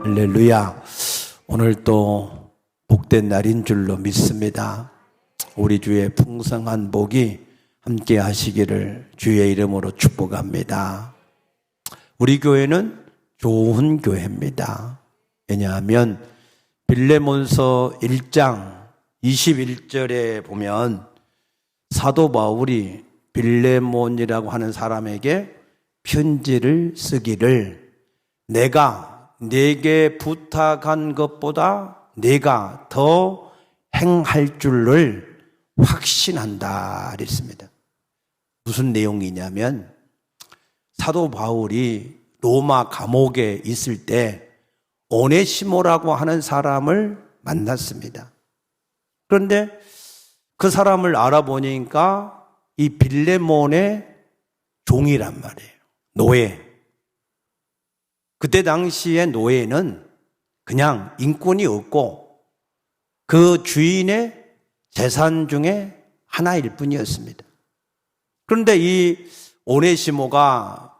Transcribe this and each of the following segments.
할렐루야. 오늘 또 복된 날인 줄로 믿습니다. 우리 주의 풍성한 복이 함께 하시기를 주의 이름으로 축복합니다. 우리 교회는 좋은 교회입니다. 왜냐하면 빌레몬서 1장 21절에 보면 사도 바울이 빌레몬이라고 하는 사람에게 편지를 쓰기를 내가 네게 부탁한 것보다 네가 더 행할 줄을 확신한다 그랬습니다. 무슨 내용이냐면 사도 바울이 로마 감옥에 있을 때 오네시모라고 하는 사람을 만났습니다. 그런데 그 사람을 알아보니까 이 빌레몬의 종이란 말이에요. 노예. 그때 당시에 노예는 그냥 인권이 없고 그 주인의 재산 중에 하나일 뿐이었습니다. 그런데 이 오네시모가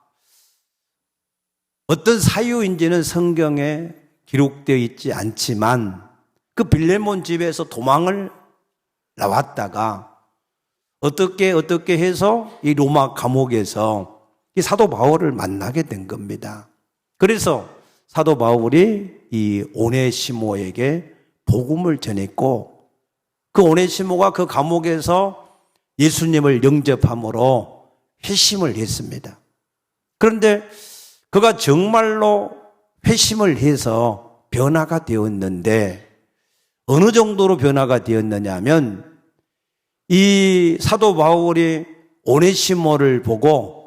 어떤 사유인지는 성경에 기록되어 있지 않지만 그 빌레몬 집에서 도망을 나왔다가 어떻게 해서 이 로마 감옥에서 이 사도 바울을 만나게 된 겁니다. 그래서 사도 바울이 이 오네시모에게 복음을 전했고 그 오네시모가 그 감옥에서 예수님을 영접함으로 회심을 했습니다. 그런데 그가 정말로 회심을 해서 변화가 되었는데 어느 정도로 변화가 되었느냐 하면 이 사도 바울이 오네시모를 보고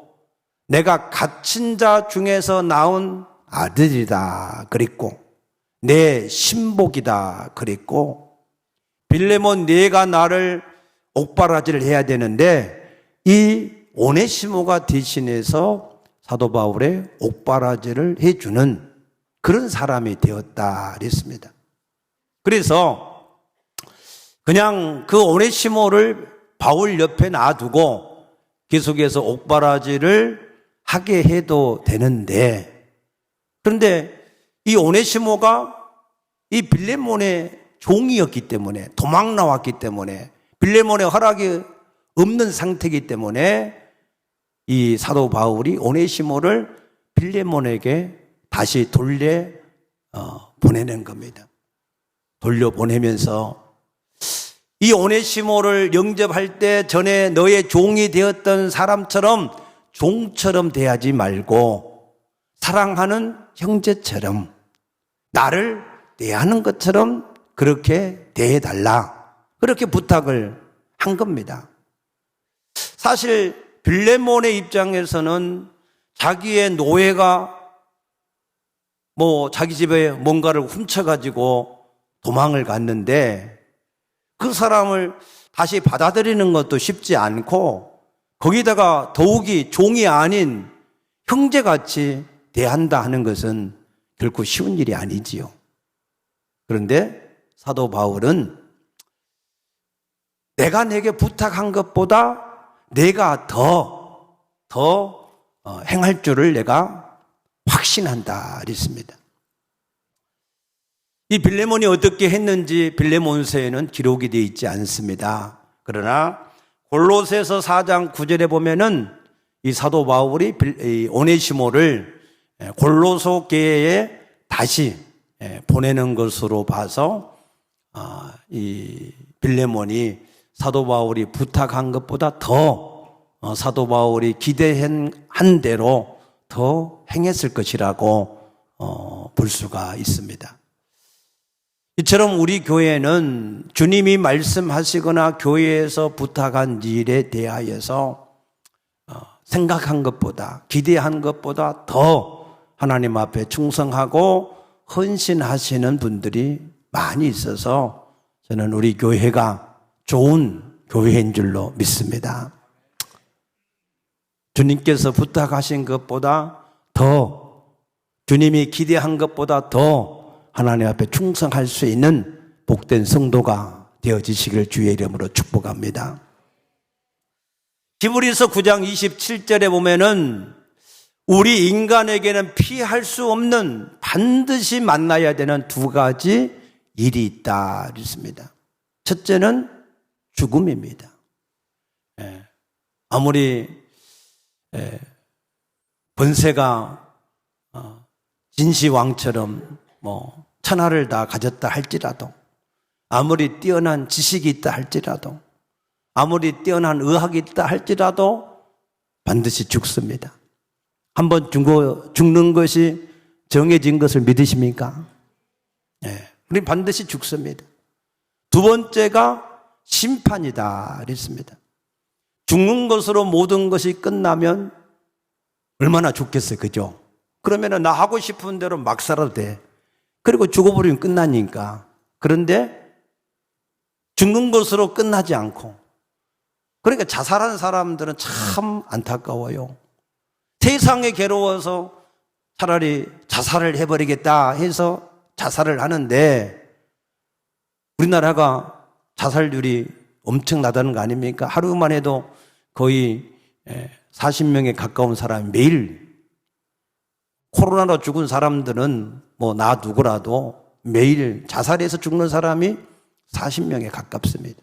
내가 갇힌 자 중에서 나온 아들이다 그랬고 내 신복이다 그랬고 빌레몬 네가 나를 옥바라지를 해야 되는데 이 오네시모가 대신해서 사도 바울의 옥바라지를 해주는 그런 사람이 되었다 그랬습니다. 그래서 그냥 그 오네시모를 바울 옆에 놔두고 계속해서 옥바라지를 하게 해도 되는데 그런데 이 오네시모가 이 빌레몬의 종이었기 때문에 도망 나왔기 때문에 빌레몬의 허락이 없는 상태이기 때문에 이 사도 바울이 오네시모를 빌레몬에게 다시 보내는 겁니다. 돌려보내면서 이 오네시모를 영접할 때 전에 너의 종이 되었던 사람처럼 종처럼 대하지 말고 사랑하는 형제처럼 나를 대하는 것처럼 그렇게 대해달라 그렇게 부탁을 한 겁니다. 사실 빌레몬의 입장에서는 자기의 노예가 자기 집에 뭔가를 훔쳐가지고 도망을 갔는데 그 사람을 다시 받아들이는 것도 쉽지 않고 거기다가 더욱이 종이 아닌 형제같이 대한다 하는 것은 결코 쉬운 일이 아니지요. 그런데 사도 바울은 내가 내게 부탁한 것보다 내가 더 행할 줄을 내가 확신한다 그랬습니다. 이 빌레몬이 어떻게 했는지 빌레몬서에는 기록이 되어 있지 않습니다. 그러나 골로새서 4장 9절에 보면은 이 사도 바울이 오네시모를 골로소 교회에 다시 보내는 것으로 봐서 이 빌레몬이 사도 바울이 부탁한 것보다 더 사도 바울이 기대한 대로 더 행했을 것이라고 볼 수가 있습니다. 이처럼 우리 교회는 주님이 말씀하시거나 교회에서 부탁한 일에 대하여서 생각한 것보다 기대한 것보다 더 하나님 앞에 충성하고 헌신하시는 분들이 많이 있어서 저는 우리 교회가 좋은 교회인 줄로 믿습니다. 주님께서 부탁하신 것보다 더 주님이 기대한 것보다 더 하나님 앞에 충성할 수 있는 복된 성도가 되어지시길 주의 이름으로 축복합니다. 히브리서 9장 27절에 보면은 우리 인간에게는 피할 수 없는 반드시 만나야 되는 두 가지 일이 있다 그랬습니다. 첫째는 죽음입니다. 아무리 번세가 진시황처럼 천하를 다 가졌다 할지라도, 아무리 뛰어난 지식이 있다 할지라도, 아무리 뛰어난 의학이 있다 할지라도 반드시 죽습니다. 한번 죽는 것이 정해진 것을 믿으십니까? 우리 반드시 죽습니다. 두 번째가 심판이다 그랬습니다. 죽는 것으로 모든 것이 끝나면 얼마나 좋겠어요, 그죠? 그러면 나 하고 싶은 대로 막 살아도 돼. 그리고 죽어버리면 끝나니까. 그런데 죽는 것으로 끝나지 않고, 그러니까 자살하는 사람들은 참 안타까워요. 세상에 괴로워서 차라리 자살을 해버리겠다 해서 자살을 하는데, 우리나라가 자살률이 엄청나다는 거 아닙니까? 하루만 해도 거의 40명에 가까운 사람이 매일, 코로나로 죽은 사람들은 나 누구라도 매일 자살해서 죽는 사람이 40명에 가깝습니다.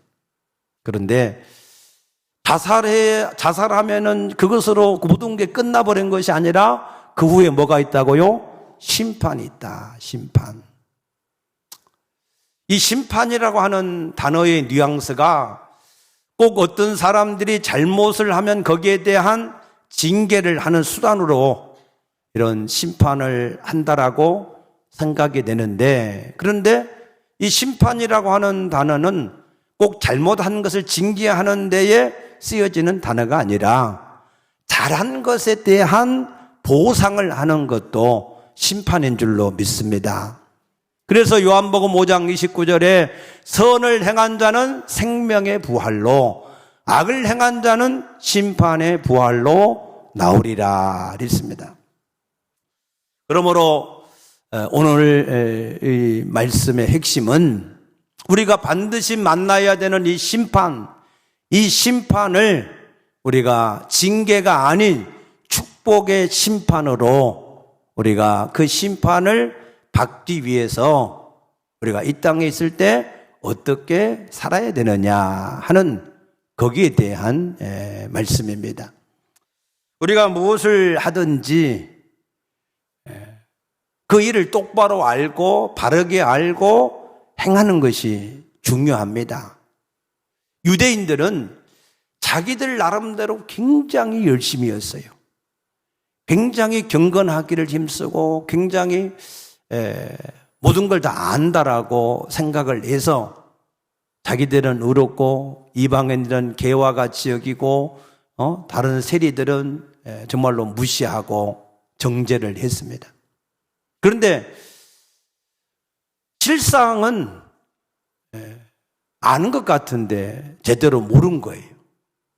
그런데 자살하면은 그것으로 모든 게 끝나버린 것이 아니라 그 후에 뭐가 있다고요? 심판이 있다, 심판. 이 심판이라고 하는 단어의 뉘앙스가 꼭 어떤 사람들이 잘못을 하면 거기에 대한 징계를 하는 수단으로 이런 심판을 한다라고 생각이 되는데, 그런데 이 심판이라고 하는 단어는 꼭 잘못한 것을 징계하는 데에 쓰여지는 단어가 아니라 잘한 것에 대한 보상을 하는 것도 심판인 줄로 믿습니다. 그래서 요한복음 5장 29절에 선을 행한 자는 생명의 부활로, 악을 행한 자는 심판의 부활로 나오리라 그랬습니다. 그러므로 오늘 이 말씀의 핵심은 우리가 반드시 만나야 되는 이 심판을 우리가 징계가 아닌 축복의 심판으로 우리가 그 심판을 받기 위해서 우리가 이 땅에 있을 때 어떻게 살아야 되느냐 하는 거기에 대한 말씀입니다. 우리가 무엇을 하든지 그 일을 똑바로 알고 바르게 알고 행하는 것이 중요합니다. 유대인들은 자기들 나름대로 굉장히 열심히 했어요. 굉장히 경건하기를 힘쓰고 굉장히 모든 걸 다 안다라고 생각을 해서 자기들은 의롭고 이방인들은 개와 같이 여기고 다른 세리들은 정말로 무시하고 정죄를 했습니다. 그런데 실상은 아는 것 같은데 제대로 모른 거예요.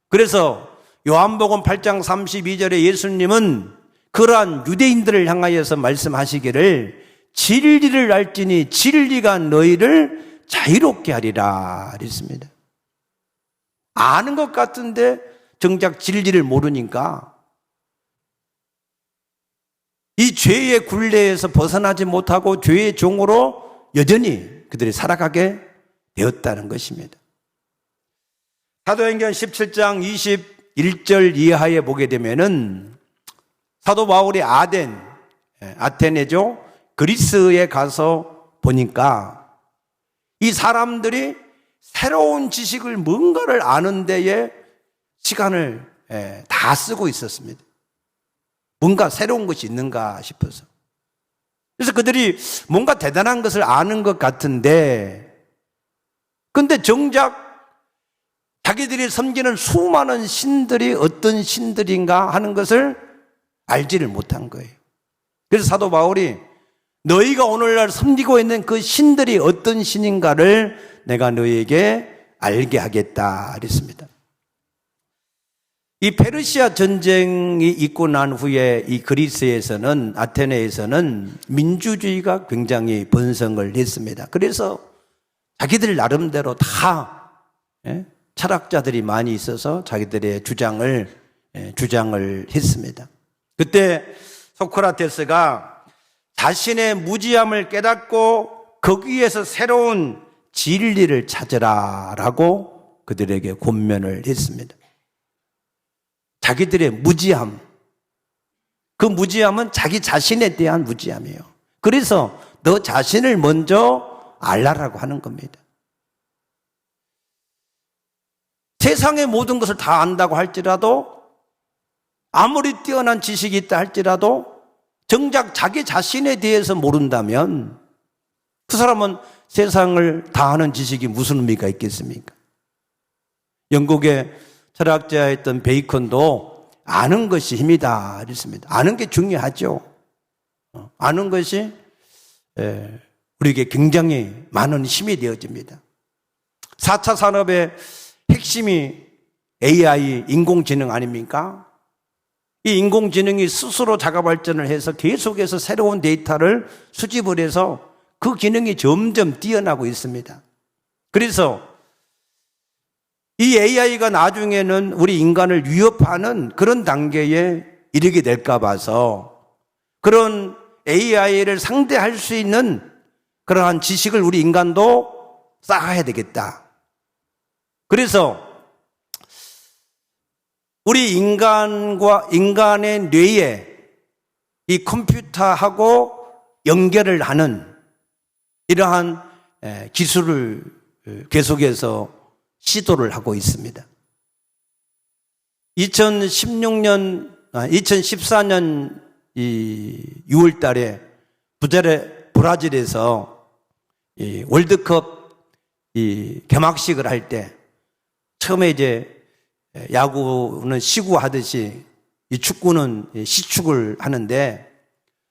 그래서 요한복음 8장 32절에 예수님은 그러한 유대인들을 향하여서 말씀하시기를 진리를 알지니 진리가 너희를 자유롭게 하리라 그랬습니다. 아는 것 같은데 정작 진리를 모르니까 이 죄의 굴레에서 벗어나지 못하고 죄의 종으로 여전히 그들이 살아가게 되었다는 것입니다. 사도행전 17장 21절 이하에 보게 되면은 사도 바울이 아테네죠. 그리스에 가서 보니까 이 사람들이 새로운 지식을 뭔가를 아는 데에 시간을 다 쓰고 있었습니다. 뭔가 새로운 것이 있는가 싶어서. 그래서 그들이 뭔가 대단한 것을 아는 것 같은데, 근데 정작 자기들이 섬기는 수많은 신들이 어떤 신들인가 하는 것을 알지를 못한 거예요. 그래서 사도 바울이 너희가 오늘날 섬기고 있는 그 신들이 어떤 신인가를 내가 너희에게 알게 하겠다 그랬습니다. 이 페르시아 전쟁이 있고 난 후에 이 그리스에서는, 아테네에서는 민주주의가 굉장히 번성을 했습니다. 그래서 자기들 나름대로 다 철학자들이 많이 있어서 자기들의 주장을 했습니다. 그때 소크라테스가 자신의 무지함을 깨닫고 거기에서 새로운 진리를 찾으라라고 그들에게 권면을 했습니다. 자기들의 무지함, 그 무지함은 자기 자신에 대한 무지함이에요. 그래서 너 자신을 먼저 알라라고 하는 겁니다. 세상의 모든 것을 다 안다고 할지라도, 아무리 뛰어난 지식이 있다 할지라도 정작 자기 자신에 대해서 모른다면 그 사람은 세상을 다 아는 지식이 무슨 의미가 있겠습니까? 영국의 철학자였던 베이컨도 아는 것이 힘이다 그랬습니다. 아는 게 중요하죠. 아는 것이 우리에게 굉장히 많은 힘이 되어집니다. 4차 산업의 핵심이 AI, 인공지능 아닙니까? 이 인공지능이 스스로 자가 발전을 해서 계속해서 새로운 데이터를 수집을 해서 그 기능이 점점 뛰어나고 있습니다. 그래서 이 AI가 나중에는 우리 인간을 위협하는 그런 단계에 이르게 될까 봐서 그런 AI를 상대할 수 있는 그러한 지식을 우리 인간도 쌓아야 되겠다. 그래서 우리 인간의 뇌에 이 컴퓨터하고 연결을 하는 이러한 기술을 계속해서 시도를 하고 있습니다. 2014년 6월 달에 브라질에서 이 월드컵 개막식을 할 때 처음에 이제 야구는 시구하듯이 이 축구는 시축을 하는데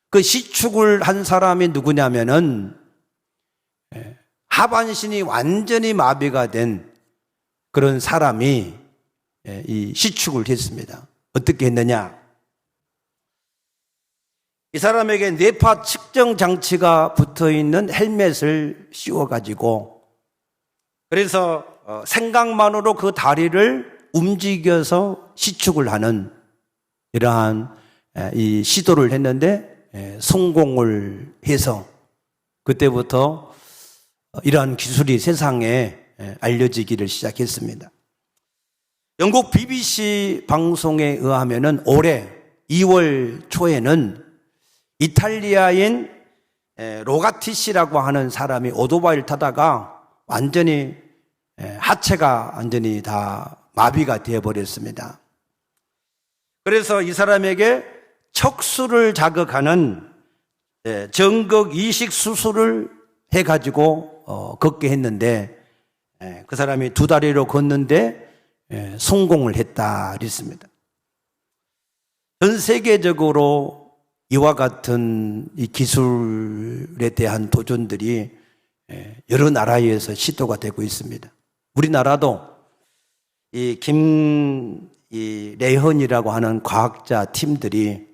그 시축을 한 사람이 누구냐면은 하반신이 완전히 마비가 된 그런 사람이 이 시축을 했습니다. 어떻게 했느냐? 이 사람에게 뇌파 측정 장치가 붙어 있는 헬멧을 씌워가지고 그래서 생각만으로 그 다리를 움직여서 시축을 하는 이러한 이 시도를 했는데 성공을 해서 그때부터 이러한 기술이 세상에 알려지기를 시작했습니다. 영국 BBC 방송에 의하면은 올해 2월 초에는 이탈리아인 로가티시라고 하는 사람이 오토바이를 타다가 완전히 하체가 완전히 다 마비가 되어버렸습니다. 그래서 이 사람에게 척수를 자극하는 정극 이식 수술을 해가지고 걷게 했는데 그 사람이 2다리로 걷는데 성공을 했다 그랬습니다. 전 세계적으로 이와 같은 이 기술에 대한 도전들이 여러 나라에서 시도가 되고 있습니다. 우리나라도 레헌이라고 하는 과학자 팀들이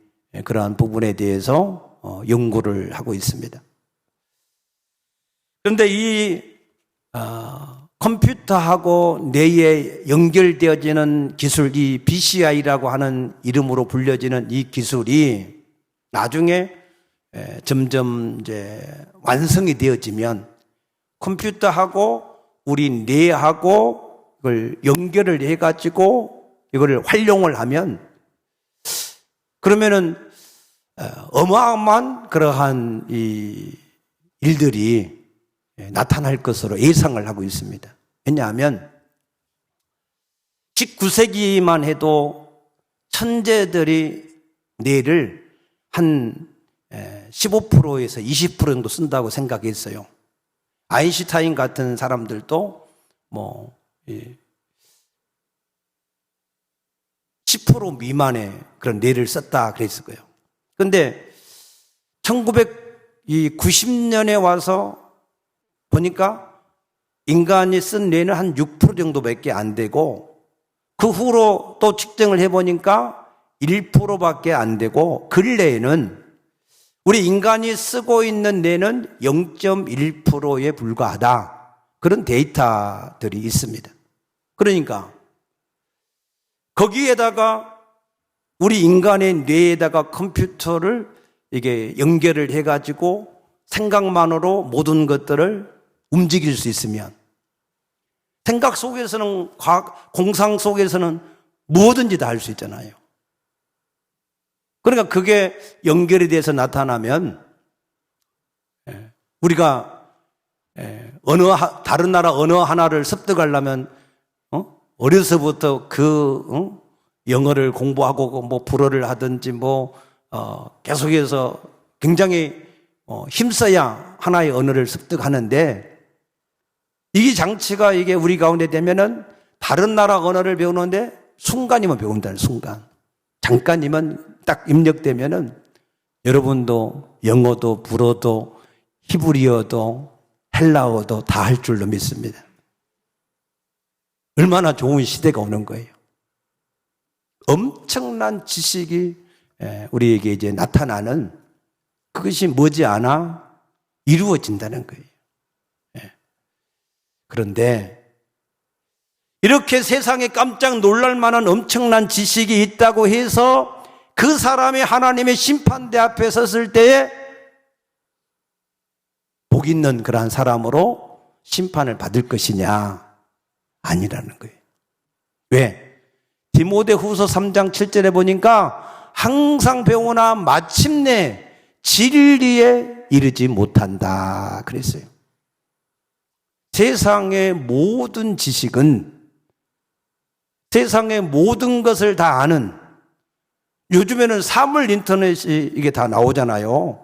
그러한 부분에 대해서 연구를 하고 있습니다. 그런데 이 컴퓨터하고 뇌에 연결되어지는 기술, 이 BCI라고 하는 이름으로 불려지는 이 기술이 나중에 점점 이제 완성이 되어지면 컴퓨터하고 우리 뇌하고 이걸 연결을 해가지고 이걸 활용을 하면 그러면은 어마어마한 그러한 이 일들이 나타날 것으로 예상을 하고 있습니다. 왜냐하면 19세기만 해도 천재들이 뇌를 한 15%에서 20% 정도 쓴다고 생각했어요. 아인슈타인 같은 사람들도 10% 미만의 그런 뇌를 썼다 그랬을 거예요. 그런데 1990년에 와서 보니까 인간이 쓴 뇌는 한 6% 정도밖에 안 되고 그 후로 또 측정을 해보니까 1%밖에 안 되고 근래에는 우리 인간이 쓰고 있는 뇌는 0.1%에 불과하다. 그런 데이터들이 있습니다. 그러니까 거기에다가 우리 인간의 뇌에다가 컴퓨터를 이게 연결을 해가지고 생각만으로 모든 것들을 움직일 수 있으면, 생각 속에서는, 공상 속에서는 무엇든지 다 할 수 있잖아요. 그러니까 그게 연결이 돼서 나타나면 우리가 다른 나라 언어 하나를 습득하려면 어려서부터 그 영어를 공부하고 뭐 불어를 하든지 계속해서 굉장히 힘써야 하나의 언어를 습득하는데, 이 장치가 이게 우리 가운데 되면은 다른 나라 언어를 배우는데 순간이면 배운다는, 순간. 잠깐이면 딱 입력되면은 여러분도 영어도 불어도 히브리어도 헬라어도 다 할 줄로 믿습니다. 얼마나 좋은 시대가 오는 거예요. 엄청난 지식이 우리에게 이제 나타나는, 그것이 머지않아 이루어진다는 거예요. 그런데 이렇게 세상에 깜짝 놀랄 만한 엄청난 지식이 있다고 해서 그 사람이 하나님의 심판대 앞에 섰을 때에 복 있는 그러한 사람으로 심판을 받을 것이냐? 아니라는 거예요. 왜? 디모데후서 3장 7절에 보니까 항상 배우나 마침내 진리에 이르지 못한다 그랬어요. 세상의 모든 지식은, 세상의 모든 것을 다 아는, 요즘에는 사물 인터넷이 이게 다 나오잖아요.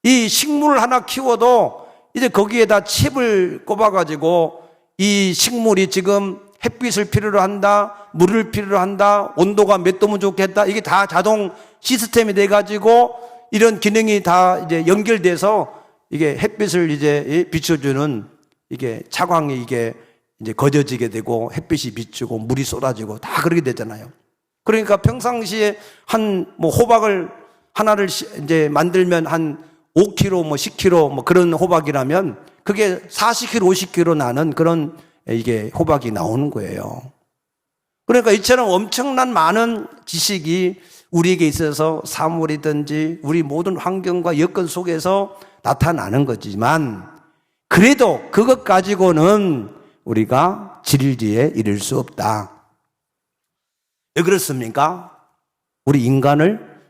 이 식물을 하나 키워도 이제 거기에다 칩을 꼽아가지고 이 식물이 지금 햇빛을 필요로 한다, 물을 필요로 한다, 온도가 몇 도면 좋겠다, 이게 다 자동 시스템이 돼가지고 이런 기능이 다 이제 연결돼서 이게 햇빛을 이제 비춰주는 이게 차광이 이게 이제 거저지게 되고 햇빛이 비추고 물이 쏟아지고 다 그렇게 되잖아요. 그러니까 평상시에 호박을 하나를 이제 만들면 한 5kg, 10kg 그런 호박이라면 그게 40kg, 50kg 나는 그런 이게 호박이 나오는 거예요. 그러니까 이처럼 엄청난 많은 지식이 우리에게 있어서 사물이든지 우리 모든 환경과 여건 속에서 나타나는 거지만, 그래도 그것 가지고는 우리가 진리에 이를 수 없다. 왜 그렇습니까? 우리 인간을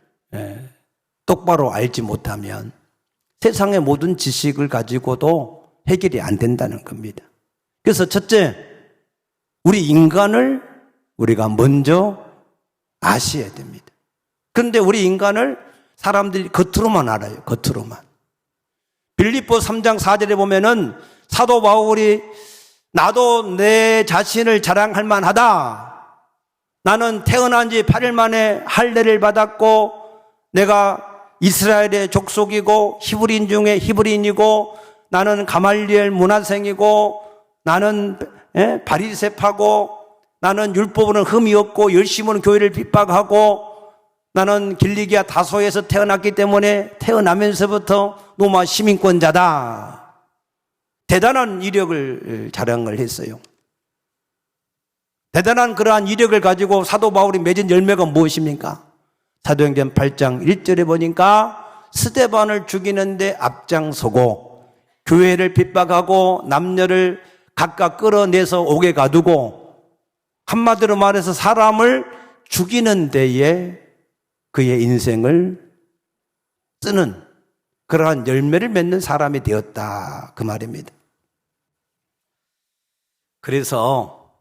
똑바로 알지 못하면 세상의 모든 지식을 가지고도 해결이 안 된다는 겁니다. 그래서 첫째, 우리 인간을 우리가 먼저 아셔야 됩니다. 그런데 우리 인간을 사람들이 겉으로만 알아요. 겉으로만. 빌립보 3장 4절에 보면은 사도 바울이 나도 내 자신을 자랑할 만하다. 나는 태어난 지 8일 만에 할례를 받았고 내가 이스라엘의 족속이고 히브리인 중에 히브리인이고 나는 가말리엘 문화생이고 나는 바리새파고 나는 율법으로는 흠이 없고 열심으로는 교회를 핍박하고 나는 길리기아 다소에서 태어났기 때문에 태어나면서부터 로마 시민권자다. 대단한 이력을 자랑을 했어요. 대단한 그러한 이력을 가지고 사도 바울이 맺은 열매가 무엇입니까? 사도행전 8장 1절에 보니까 스데반을 죽이는데 앞장서고 교회를 핍박하고 남녀를 각각 끌어내서 옥에 가두고 한마디로 말해서 사람을 죽이는 데에 그의 인생을 쓰는 그러한 열매를 맺는 사람이 되었다, 그 말입니다. 그래서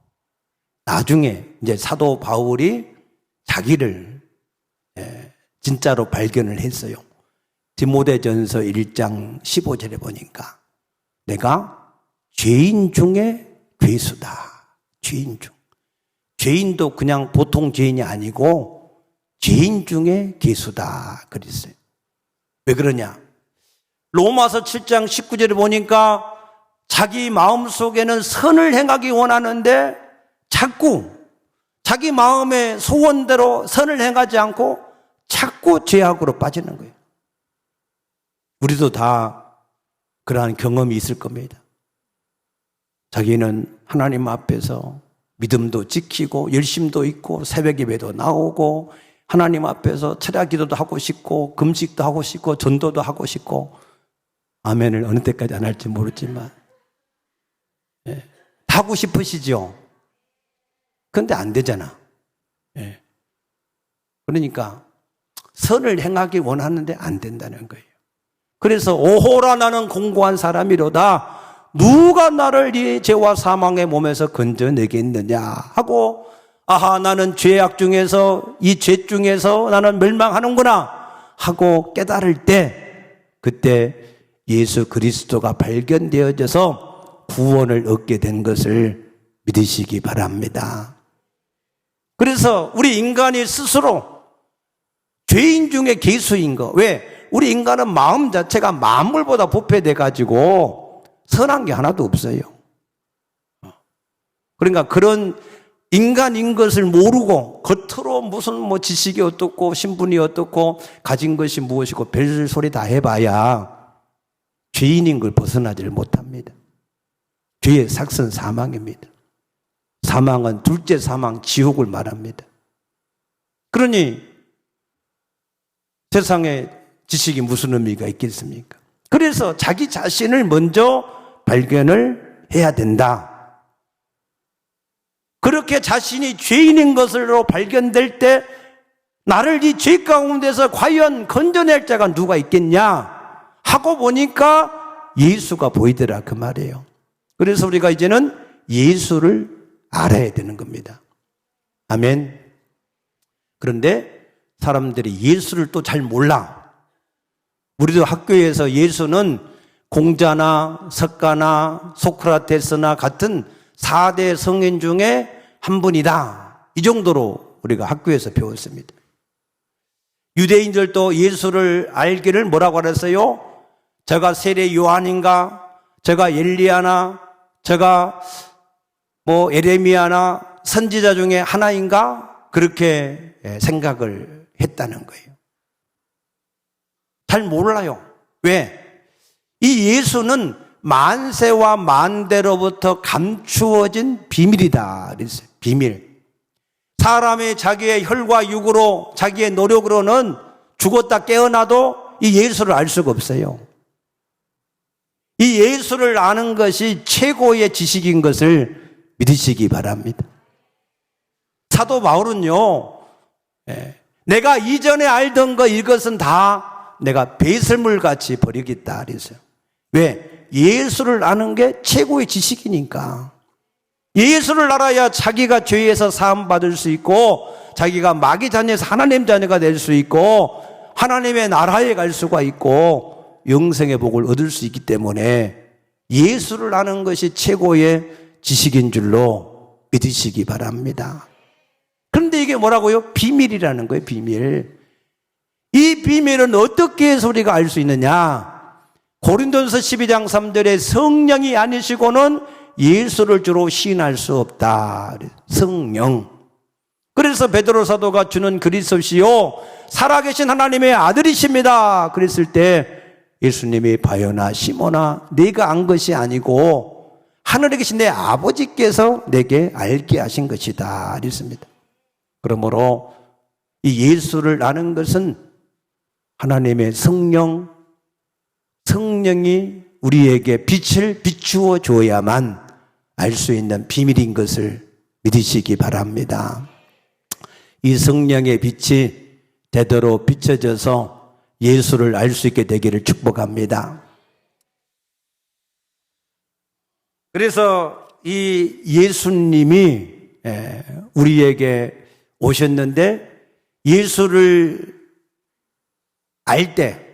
나중에 이제 사도 바울이 자기를 진짜로 발견을 했어요. 디모데전서 1장 15절에 보니까 내가 죄인 중에 괴수다. 죄인 중. 죄인도 그냥 보통 죄인이 아니고 죄인 중에 괴수다 그랬어요. 왜 그러냐? 로마서 7장 19절에 보니까 자기 마음속에는 선을 행하기 원하는데 자꾸 자기 마음의 소원대로 선을 행하지 않고 자꾸 죄악으로 빠지는 거예요. 우리도 다 그러한 경험이 있을 겁니다. 자기는 하나님 앞에서 믿음도 지키고 열심도 있고 새벽 예배도 나오고 하나님 앞에서 철야 기도도 하고 싶고 금식도 하고 싶고 전도도 하고 싶고 아멘을 어느 때까지 안 할지 모르지만 예, 하고 싶으시죠? 그런데 안 되잖아. 예. 그러니까 선을 행하기 원하는데 안 된다는 거예요. 그래서 오호라 나는 공고한 사람이로다. 누가 나를 이 죄와 사망의 몸에서 건져내겠느냐 하고 아하 나는 죄악 중에서 이 죄 중에서 나는 멸망하는구나 하고 깨달을 때 그때 예수 그리스도가 발견되어져서 구원을 얻게 된 것을 믿으시기 바랍니다. 그래서 우리 인간이 스스로 죄인 중에 괴수인 거. 왜? 우리 인간은 마음 자체가 만물보다 부패돼 가지고 선한 게 하나도 없어요. 그러니까 그런 인간인 것을 모르고 겉으로 무슨 뭐 지식이 어떻고 신분이 어떻고 가진 것이 무엇이고 별 소리 다 해봐야 죄인인 걸 벗어나지를 못합니다. 죄의 삭선 사망입니다. 사망은 둘째 사망 지옥을 말합니다. 그러니 세상에 지식이 무슨 의미가 있겠습니까? 그래서 자기 자신을 먼저 발견을 해야 된다. 그렇게 자신이 죄인인 것으로 발견될 때 나를 이 죄 가운데서 과연 건져낼 자가 누가 있겠냐 하고 보니까 예수가 보이더라 그 말이에요. 그래서 우리가 이제는 예수를 알아야 되는 겁니다. 아멘. 그런데 사람들이 예수를 또 잘 몰라. 우리도 학교에서 예수는 공자나 석가나 소크라테스나 같은 4대 성인 중에 한 분이다. 이 정도로 우리가 학교에서 배웠습니다. 유대인들도 예수를 알기를 뭐라고 그랬어요? 저가 세례 요한인가? 저가 엘리야나? 저가 뭐 에레미야나 선지자 중에 하나인가? 그렇게 생각을 했다는 거예요. 잘 몰라요. 왜? 이 예수는 만세와 만대로부터 감추어진 비밀이다. 그랬어요. 비밀. 사람이 자기의 혈과 육으로 자기의 노력으로는 죽었다 깨어나도 이 예수를 알 수가 없어요. 이 예수를 아는 것이 최고의 지식인 것을 믿으시기 바랍니다. 사도 바울은요, 내가 이전에 알던 거 이것은 다 내가 배설물같이 버리겠다 그랬어요. 왜? 예수를 아는 게 최고의 지식이니까. 예수를 알아야 자기가 죄에서 사함받을 수 있고 자기가 마귀 자녀에서 하나님 자녀가 될 수 있고 하나님의 나라에 갈 수가 있고 영생의 복을 얻을 수 있기 때문에 예수를 아는 것이 최고의 지식인 줄로 믿으시기 바랍니다. 그런데 이게 뭐라고요? 비밀이라는 거예요. 비밀. 이 비밀은 어떻게 해서 우리가 알 수 있느냐? 고린도전서 12장 3절에 성령이 아니시고는 예수를 주로 시인할 수 없다. 성령. 그래서 베드로 사도가 주는 그리스도시요 살아계신 하나님의 아들이십니다. 그랬을 때 예수님이 바요나 시몬아 네가 안 것이 아니고 하늘에 계신 내 아버지께서 내게 알게 하신 것이다. 그랬습니다. 그러므로 이 예수를 아는 것은 하나님의 성령이 우리에게 빛을 비추어 줘야만 알 수 있는 비밀인 것을 믿으시기 바랍니다. 이 성령의 빛이 되도록 비춰져서 예수를 알 수 있게 되기를 축복합니다. 그래서 이 예수님이 우리에게 오셨는데 예수를 알 때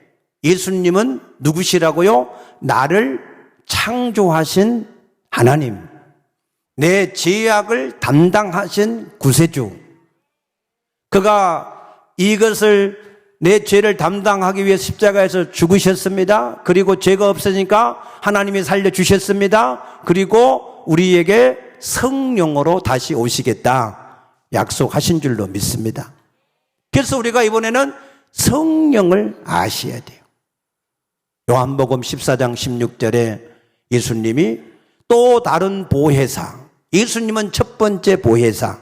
예수님은 누구시라고요? 나를 창조하신 하나님, 내 죄악을 담당하신 구세주, 그가 이것을 내 죄를 담당하기 위해 십자가에서 죽으셨습니다. 그리고 죄가 없으니까 하나님이 살려주셨습니다. 그리고 우리에게 성령으로 다시 오시겠다 약속하신 줄로 믿습니다. 그래서 우리가 이번에는 성령을 아셔야 돼요. 요한복음 14장 16절에 예수님이 또 다른 보혜사, 예수님은 첫 번째 보혜사,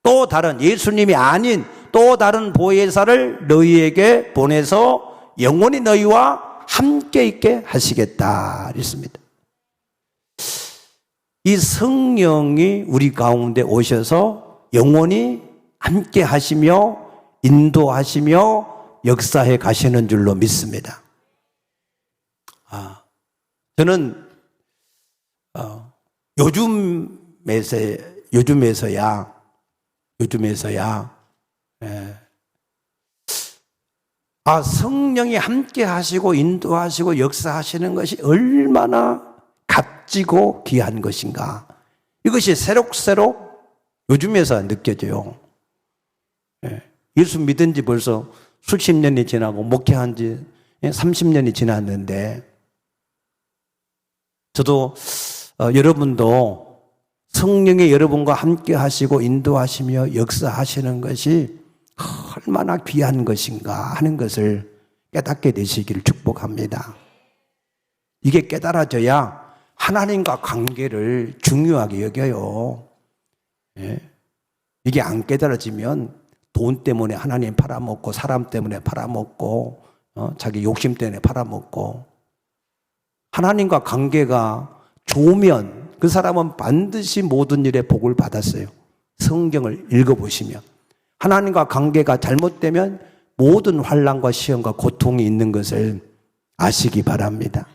또 다른 예수님이 아닌 또 다른 보혜사를 너희에게 보내서 영원히 너희와 함께 있게 하시겠다 그랬습니다. 이 성령이 우리 가운데 오셔서 영원히 함께 하시며 인도하시며 역사해 가시는 줄로 믿습니다. 저는 요즘에서야 성령이 함께 하시고 인도하시고 역사하시는 것이 얼마나 값지고 귀한 것인가. 이것이 새록새록 요즘에서 느껴져요. 예수 믿은 지 벌써 수십 년이 지나고 목회한 지 30년이 지났는데 저도 여러분도 성령이 여러분과 함께 하시고 인도하시며 역사하시는 것이 얼마나 귀한 것인가 하는 것을 깨닫게 되시기를 축복합니다. 이게 깨달아져야 하나님과 관계를 중요하게 여겨요. 이게 안 깨달아지면 돈 때문에 하나님 팔아먹고 사람 때문에 팔아먹고 자기 욕심 때문에 팔아먹고 하나님과 관계가 좋으면 그 사람은 반드시 모든 일에 복을 받았어요. 성경을 읽어보시면 하나님과 관계가 잘못되면 모든 환난과 시험과 고통이 있는 것을 아시기 바랍니다.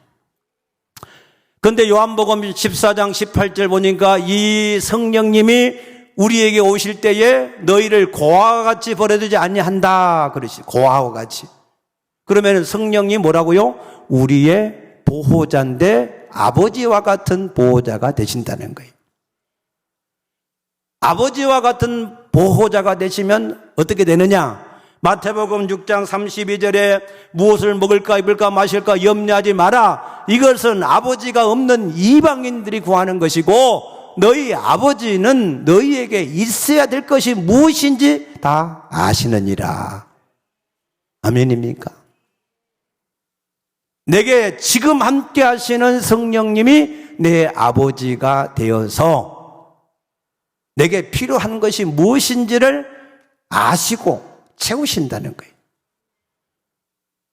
그런데 요한복음 14장 18절 보니까 이 성령님이 우리에게 오실 때에 너희를 고아와 같이 버려두지 아니한다 그러시. 고아와 같이. 그러면 성령이 뭐라고요? 우리의 보호자인데 아버지와 같은 보호자가 되신다는 거예요. 아버지와 같은 보호자가 되시면 어떻게 되느냐? 마태복음 6장 32절에 무엇을 먹을까 입을까 마실까 염려하지 마라. 이것은 아버지가 없는 이방인들이 구하는 것이고 너희 아버지는 너희에게 있어야 될 것이 무엇인지 다 아시느니라. 아멘입니까? 내게 지금 함께 하시는 성령님이 내 아버지가 되어서 내게 필요한 것이 무엇인지를 아시고 채우신다는 거예요.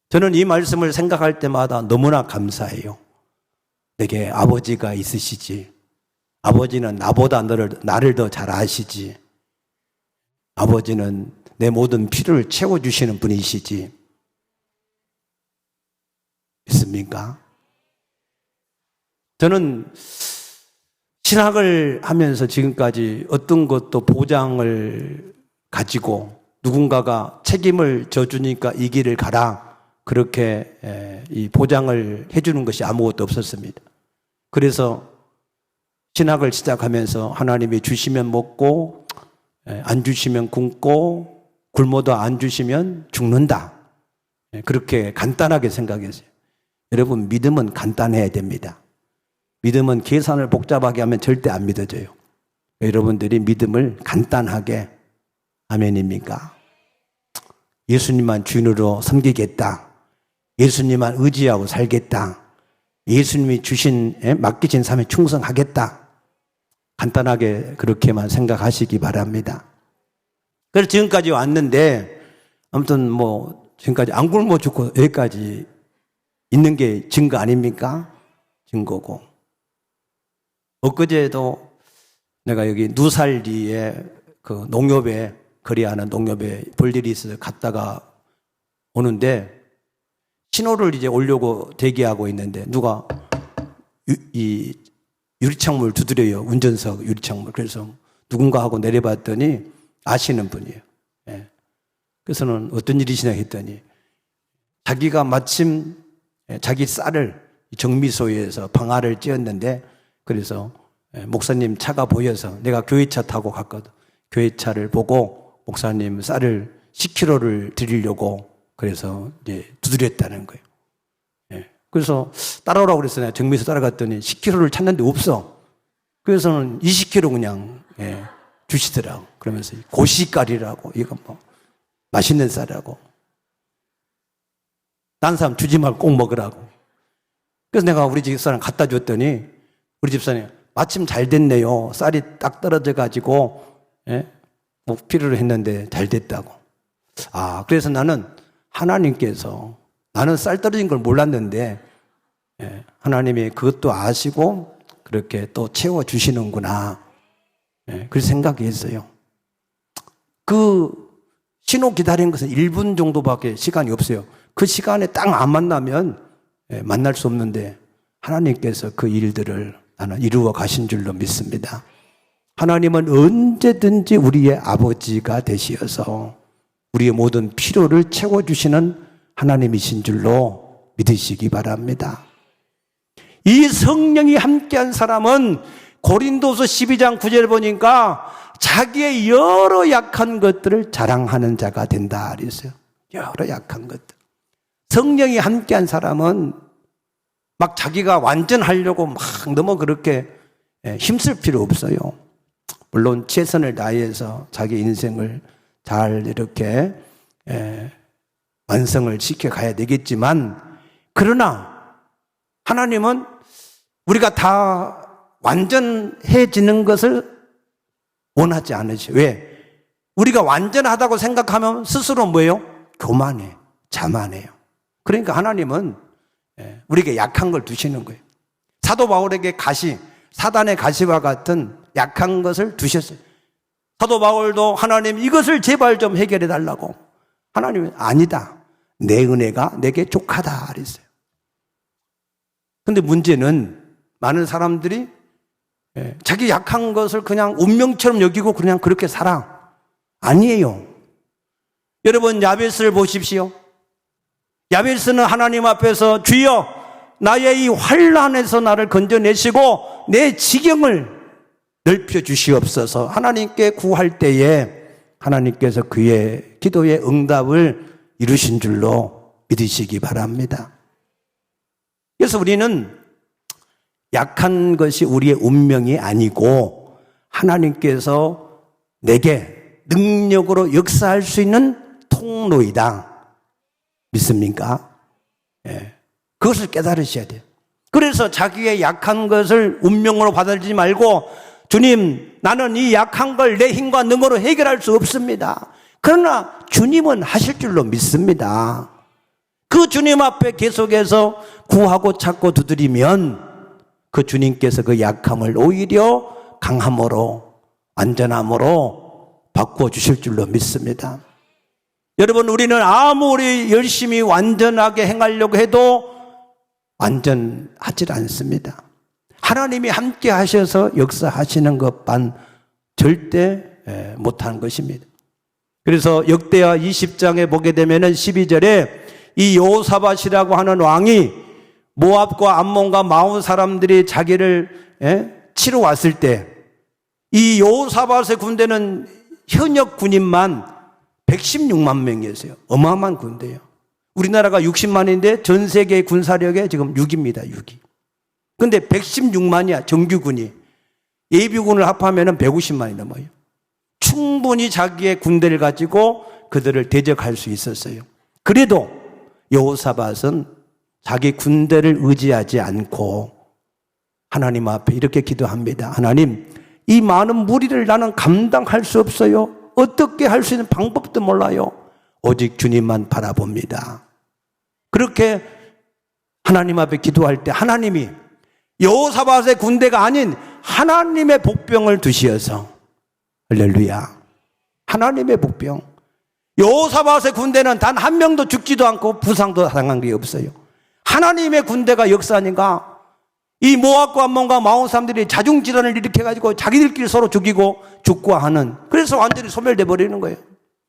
저는 이 말씀을 생각할 때마다 너무나 감사해요. 내게 아버지가 있으시지. 아버지는 나보다 나를 더 잘 아시지. 아버지는 내 모든 필요를 채워주시는 분이시지. 믿습니까? 저는 신학을 하면서 지금까지 어떤 것도 보장을 가지고 누군가가 책임을 져주니까 이 길을 가라. 그렇게 이 보장을 해주는 것이 아무것도 없었습니다. 그래서 신학을 시작하면서 하나님이 주시면 먹고 안 주시면 굶고 굶어도 안 주시면 죽는다. 그렇게 간단하게 생각했어요. 여러분, 믿음은 간단해야 됩니다. 믿음은 계산을 복잡하게 하면 절대 안 믿어져요. 여러분들이 믿음을 간단하게, 아멘입니까? 예수님만 주인으로 섬기겠다. 예수님만 의지하고 살겠다. 예수님이 맡기신 삶에 충성하겠다. 간단하게 그렇게만 생각하시기 바랍니다. 그래서 지금까지 왔는데 아무튼 지금까지 안 굶어 죽고 여기까지 있는 게 증거 아닙니까? 증거고. 엊그제도 내가 여기 누살리에 그 농협에 거래하는 농협에 볼 일이 있어서 갔다가 오는데 신호를 이제 오려고 대기하고 있는데 누가 이 유리창문을 두드려요. 운전석 유리창문. 그래서 누군가 하고 내려봤더니 아시는 분이에요. 그래서는 어떤 일이시냐 했더니 자기가 마침 자기 쌀을 정미소에서 방아를 찧었는데 그래서 목사님 차가 보여서 내가 교회차 타고 갔거든. 교회차를 보고 목사님 쌀을 10kg를 드리려고 그래서 이제 두드렸다는 거예요. 그래서 따라오라고 그래서 내가 정미소 따라갔더니 10kg를 찾는데 없어. 그래서는 20kg 그냥 주시더라고. 그러면서 고시깔이라고 이거 맛있는 쌀이라고. 딴 사람 주지 말고 꼭 먹으라고. 그래서 내가 우리 집사람 갖다 줬더니 우리 집사람이 마침 잘 됐네요. 쌀이 딱 떨어져 가지고 필요로 했는데 잘 됐다고. 그래서 나는 하나님께서, 나는 쌀 떨어진 걸 몰랐는데 하나님이 그것도 아시고 그렇게 또 채워주시는구나. 그렇게 생각했어요. 그 신호 기다리는 것은 1분 정도밖에 시간이 없어요. 그 시간에 딱 안 만나면 만날 수 없는데 하나님께서 그 일들을 나는 이루어 가신 줄로 믿습니다. 하나님은 언제든지 우리의 아버지가 되시어서 우리의 모든 필요를 채워주시는 하나님이신 줄로 믿으시기 바랍니다. 이 성령이 함께한 사람은 고린도서 12장 9절 보니까 자기의 여러 약한 것들을 자랑하는 자가 된다 그랬어요. 여러 약한 것들. 성령이 함께한 사람은 막 자기가 완전하려고 막 너무 그렇게 힘쓸 필요 없어요. 물론 최선을 다해서 자기 인생을 잘 이렇게 완성을 시켜가야 되겠지만, 그러나 하나님은 우리가 다 완전해지는 것을 원하지 않으셔. 왜? 우리가 완전하다고 생각하면 스스로 뭐예요? 교만해, 자만해요. 그러니까 하나님은 우리에게 약한 걸 두시는 거예요. 사도 바울에게 가시, 사단의 가시와 같은 약한 것을 두셨어요. 사도 바울도 하나님 이것을 제발 좀 해결해 달라고. 하나님은 아니다. 내 은혜가 내게 족하다 그랬어요. 근데 문제는 많은 사람들이 자기 약한 것을 그냥 운명처럼 여기고 그냥 그렇게 살아. 아니에요. 여러분 야베스를 보십시오. 야베스는 하나님 앞에서 주여 나의 이 환난에서 나를 건져내시고 내 지경을 넓혀 주시옵소서. 하나님께 구할 때에 하나님께서 그의 기도의 응답을 이루신 줄로 믿으시기 바랍니다. 그래서 우리는 약한 것이 우리의 운명이 아니고 하나님께서 내게 능력으로 역사할 수 있는 통로이다. 믿습니까? 그것을 깨달으셔야 돼요. 그래서 자기의 약한 것을 운명으로 받아들이지 말고 주님, 나는 이 약한 걸 내 힘과 능으로 해결할 수 없습니다. 그러나 주님은 하실 줄로 믿습니다. 그 주님 앞에 계속해서 구하고 찾고 두드리면 그 주님께서 그 약함을 오히려 강함으로, 안전함으로 바꾸어 주실 줄로 믿습니다. 여러분, 우리는 아무리 열심히 완전하게 행하려고 해도 완전하지 않습니다. 하나님이 함께 하셔서 역사하시는 것만 절대 못하는 것입니다. 그래서 역대하 20장에 보게 되면 12절에 이 여호사밧이라고 하는 왕이 모압과 암몬과 마온 사람들이 자기를 치러 왔을 때 이 여호사밧의 군대는 현역 군인만 116만 명이었어요. 어마어마한 군대예요. 우리나라가 60만인데 전 세계 군사력의 지금 6위입니다. 6위. 근데 116만이야, 정규군이. 예비군을 합하면 150만이 넘어요. 충분히 자기의 군대를 가지고 그들을 대적할 수 있었어요. 그래도 여호사밧은 자기 군대를 의지하지 않고 하나님 앞에 이렇게 기도합니다. 하나님, 이 많은 무리를 나는 감당할 수 없어요. 어떻게 할 수 있는 방법도 몰라요. 오직 주님만 바라봅니다. 그렇게 하나님 앞에 기도할 때 하나님이 여호사밧의 군대가 아닌 하나님의 복병을 두시어서, 할렐루야, 하나님의 복병. 여호사밧의 군대는 단 한 명도 죽지도 않고 부상도 당한 게 없어요. 하나님의 군대가 역사하니까 이 모압과 암몬과 마온 사람들이 자중질환을 일으켜가지고 자기들끼리 서로 죽이고 죽고 하는, 그래서 완전히 소멸돼 버리는 거예요.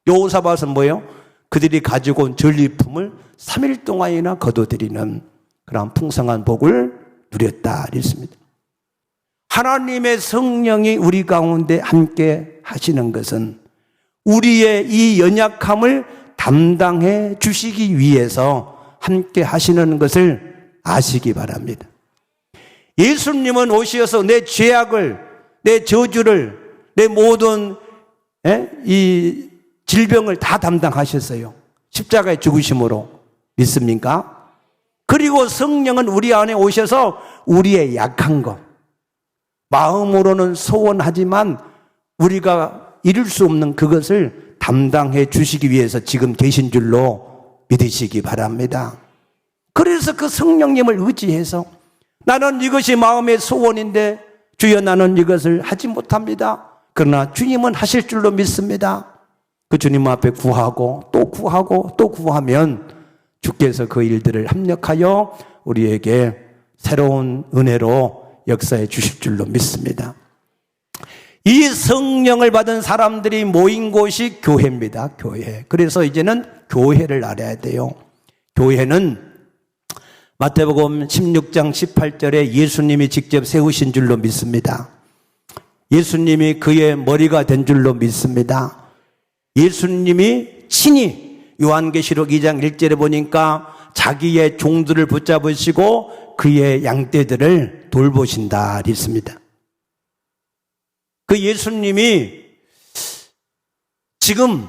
여호사밧은 뭐예요? 그들이 가지고 온 전리품을 3일 동안이나 거둬들이는 그런 풍성한 복을 누렸다 이랬습니다. 하나님의 성령이 우리 가운데 함께 하시는 것은 우리의 이 연약함을 담당해 주시기 위해서 함께 하시는 것을 아시기 바랍니다. 예수님은 오셔서 내 죄악을, 내 저주를, 내 모든 이 질병을 다 담당하셨어요. 십자가의 죽으심으로. 믿습니까? 그리고 성령은 우리 안에 오셔서 우리의 약한 것, 마음으로는 소원하지만 우리가 이룰 수 없는 그것을 담당해 주시기 위해서 지금 계신 줄로 믿으시기 바랍니다. 그래서 그 성령님을 의지해서 나는 이것이 마음의 소원인데 주여 나는 이것을 하지 못합니다. 그러나 주님은 하실 줄로 믿습니다. 그 주님 앞에 구하고 또 구하고 또 구하면 주께서 그 일들을 합력하여 우리에게 새로운 은혜로 역사해 주실 줄로 믿습니다. 이 성령을 받은 사람들이 모인 곳이 교회입니다. 교회. 그래서 이제는 교회를 알아야 돼요. 교회는 마태복음 16장 18절에 예수님이 직접 세우신 줄로 믿습니다. 예수님이 그의 머리가 된 줄로 믿습니다. 예수님이 친히 요한계시록 2장 1절에 보니까 자기의 종들을 붙잡으시고 그의 양떼들을 돌보신다 했습니다. 그 예수님이 지금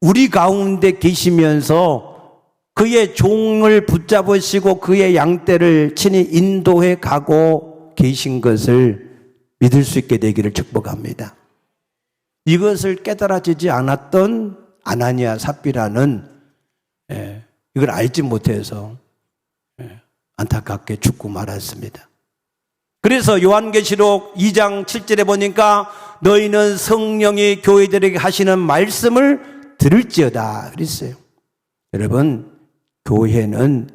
우리 가운데 계시면서 그의 종을 붙잡으시고 그의 양떼를 친히 인도해 가고 계신 것을 믿을 수 있게 되기를 축복합니다. 이것을 깨달아지지 않았던 아나니아 삽비라는 이걸 알지 못해서 안타깝게 죽고 말았습니다. 그래서 요한계시록 2장 7절에 보니까 너희는 성령이 교회들에게 하시는 말씀을 들을지어다 그랬어요. 여러분, 교회는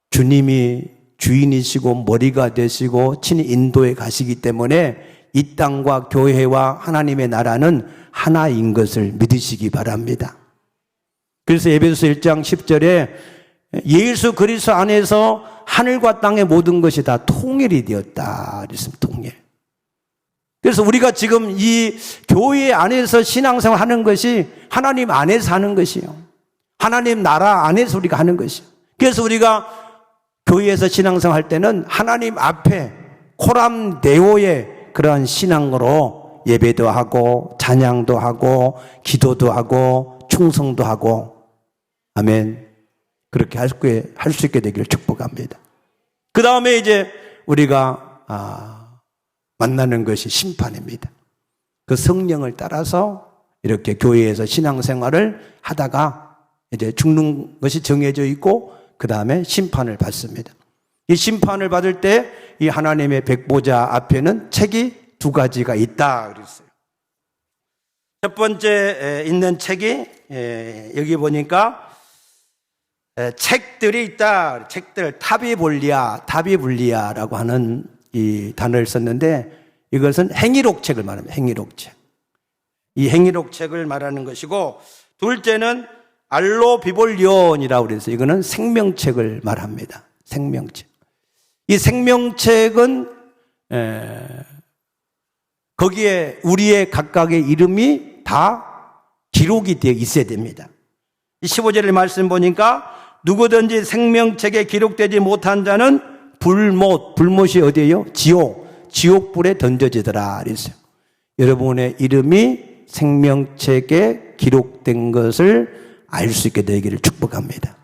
주님이 주인이시고 머리가 되시고 친히 인도해 가시기 때문에 이 땅과 교회와 하나님의 나라는 하나인 것을 믿으시기 바랍니다. 그래서 에베소서 1장 10절에 예수 그리스도 안에서 하늘과 땅의 모든 것이 다 통일이 되었다 그랬습니다. 통일. 그래서 우리가 지금 이 교회 안에서 신앙생활 하는 것이 하나님 안에서 하는 것이요. 하나님 나라 안에서 우리가 하는 것이요. 그래서 우리가 교회에서 신앙생활 할 때는 하나님 앞에 코람데오의 그러한 신앙으로 예배도 하고 찬양도 하고 기도도 하고 충성도 하고 아멘. 그렇게 할 수 있게 되기를 축복합니다. 그 다음에 이제 우리가 만나는 것이 심판입니다. 그 성령을 따라서 이렇게 교회에서 신앙생활을 하다가 이제 죽는 것이 정해져 있고 그 다음에 심판을 받습니다. 이 심판을 받을 때 이 하나님의 백보자 앞에는 책이 두 가지가 있다 그랬어요. 첫 번째 있는 책이 여기 보니까 책들이 있다. 책들 타비불리아라고 하는 이 단어를 썼는데 이것은 행위록책을 말합니다. 행위록책. 이 행위록책을 말하는 것이고 둘째는 알로비볼리온이라고 그래서 이거는 생명책을 말합니다. 생명책. 이 생명책은 거기에 우리의 각각의 이름이 다 기록이 되어 있어야 됩니다. 15절의 말씀 보니까 누구든지 생명책에 기록되지 못한 자는 불못이 어디예요? 지옥불에 던져지더라 그랬어요. 여러분의 이름이 생명책에 기록된 것을 알 수 있게 되기를 축복합니다.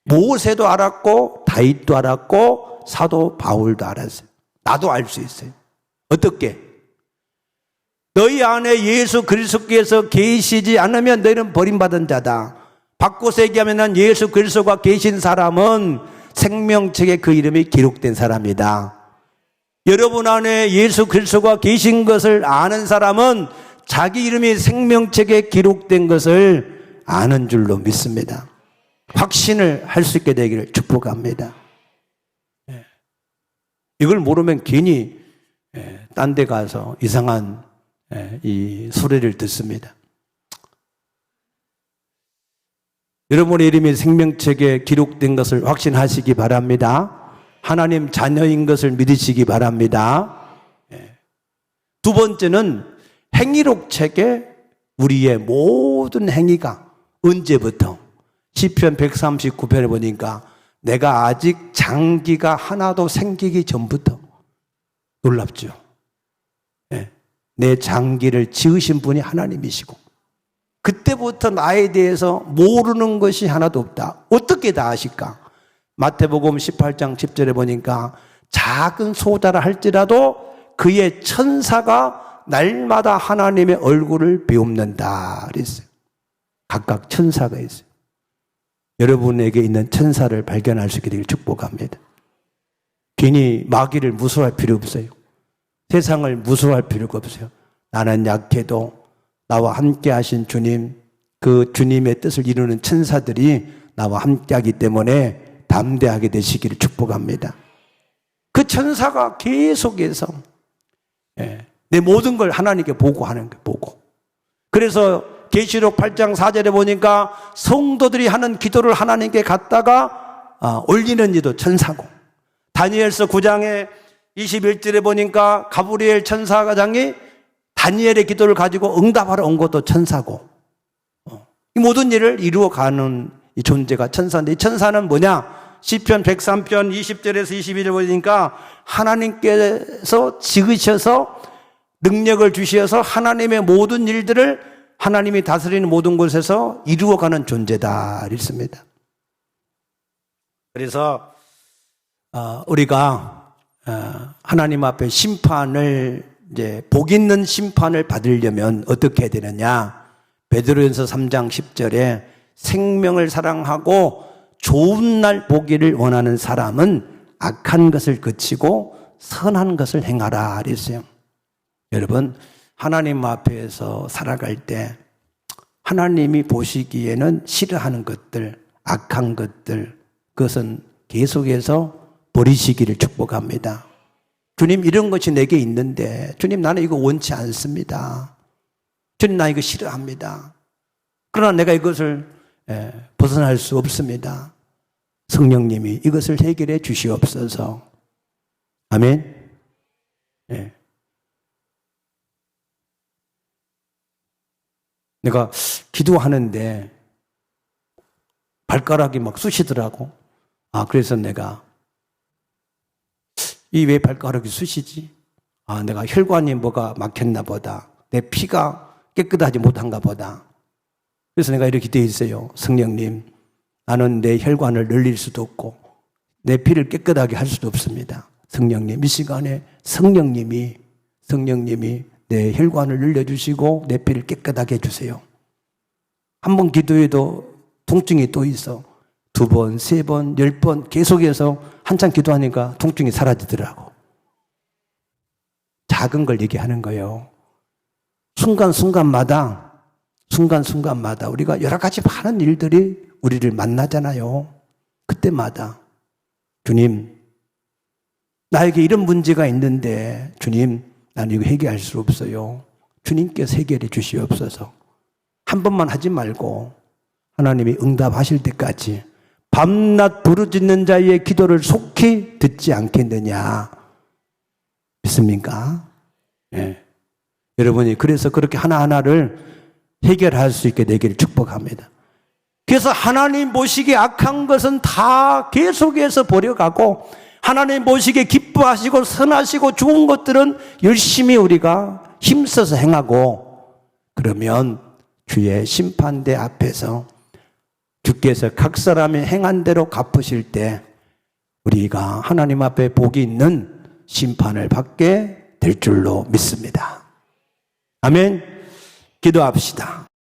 모세도 알았고 다윗도 알았고 사도 바울도 알았어요. 나도 알 수 있어요. 어떻게? 너희 안에 예수 그리스도께서 계시지 않으면 너희는 버림받은 자다. 바꿔서 얘기하면 예수 그리스도가 계신 사람은 생명책에 그 이름이 기록된 사람이다. 여러분 안에 예수 그리스도가 계신 것을 아는 사람은 자기 이름이 생명책에 기록된 것을 아는 줄로 믿습니다. 확신을 할 수 있게 되기를 축복합니다. 이걸 모르면 괜히 딴 데 가서 이상한 이 소리를 듣습니다. 여러분의 이름이 생명책에 기록된 것을 확신하시기 바랍니다. 하나님 자녀인 것을 믿으시기 바랍니다. 두 번째는 행위록책에 우리의 모든 행위가 언제부터 시편 139편에 보니까 내가 아직 장기가 하나도 생기기 전부터 놀랍죠. 내 장기를 지으신 분이 하나님이시고 그때부터 나에 대해서 모르는 것이 하나도 없다. 어떻게 다 아실까? 마태복음 18장 10절에 보니까 작은 소자라 할지라도 그의 천사가 날마다 하나님의 얼굴을 비옵는다 그랬어요. 각각 천사가 있어요. 여러분에게 있는 천사를 발견할 수 있게 되길 축복합니다. 괜히 마귀를 무서워할 필요 없어요. 세상을 무서워할 필요가 없어요. 나는 약해도 나와 함께 하신 주님, 그 주님의 뜻을 이루는 천사들이 나와 함께 하기 때문에 담대하게 되시기를 축복합니다. 그 천사가 계속해서 내 모든 걸 하나님께 보고하는 거예요. 보고. 그래서 계시록 8장 4절에 보니까 성도들이 하는 기도를 하나님께 갖다가 올리는 이도 천사고, 다니엘서 9장에 21절에 보니까 가브리엘 천사장이 다니엘의 기도를 가지고 응답하러 온 것도 천사고, 이 모든 일을 이루어가는 이 존재가 천사인데, 이 천사는 뭐냐? 시편 103편 20절에서 22절 보니까 하나님께서 지으셔서 능력을 주셔서 하나님의 모든 일들을 하나님이 다스리는 모든 곳에서 이루어가는 존재다 이랬습니다. 그래서 우리가 하나님 앞에 심판을 이제 복 있는 심판을 받으려면 어떻게 해야 되느냐? 베드로전서 3장 10절에 생명을 사랑하고 좋은 날 보기를 원하는 사람은 악한 것을 그치고 선한 것을 행하라 그랬어요. 여러분, 하나님 앞에서 살아갈 때 하나님이 보시기에는 싫어하는 것들, 악한 것들, 그것은 계속해서 버리시기를 축복합니다. 주님, 이런 것이 내게 있는데 주님, 나는 이거 원치 않습니다. 주님, 나 이거 싫어합니다. 그러나 내가 이것을 벗어날 수 없습니다. 성령님이 이것을 해결해 주시옵소서. 아멘. 내가 기도하는데 발가락이 막 쑤시더라고. 그래서 내가 이 왜 발가락이 쑤시지? 내가 혈관이 뭐가 막혔나 보다. 내 피가 깨끗하지 못한가 보다. 그래서 내가 이렇게 되어 있어요. 성령님, 나는 내 혈관을 늘릴 수도 없고 내 피를 깨끗하게 할 수도 없습니다. 성령님, 이 시간에 성령님이 내 혈관을 늘려주시고 내 피를 깨끗하게 해주세요. 한 번 기도해도 통증이 또 있어. 2번, 3번, 10번 계속해서 한참 기도하니까 통증이 사라지더라고. 작은 걸 얘기하는 거예요. 순간순간마다 우리가 여러 가지 많은 일들이 우리를 만나잖아요. 그때마다 주님, 나에게 이런 문제가 있는데 주님, 나는 이거 해결할 수 없어요. 주님께서 해결해 주시옵소서. 한 번만 하지 말고 하나님이 응답하실 때까지 밤낮 부르짖는 자의 기도를 속히 듣지 않겠느냐. 믿습니까? 여러분이 그래서 그렇게 하나하나를 해결할 수 있게 되기를 축복합니다. 그래서 하나님 보시기에 악한 것은 다 계속해서 버려가고, 하나님 보시기에 기뻐하시고 선하시고 좋은 것들은 열심히 우리가 힘써서 행하고, 그러면 주의 심판대 앞에서 주께서 각 사람이 행한 대로 갚으실 때 우리가 하나님 앞에 복이 있는 심판을 받게 될 줄로 믿습니다. 아멘. 기도합시다.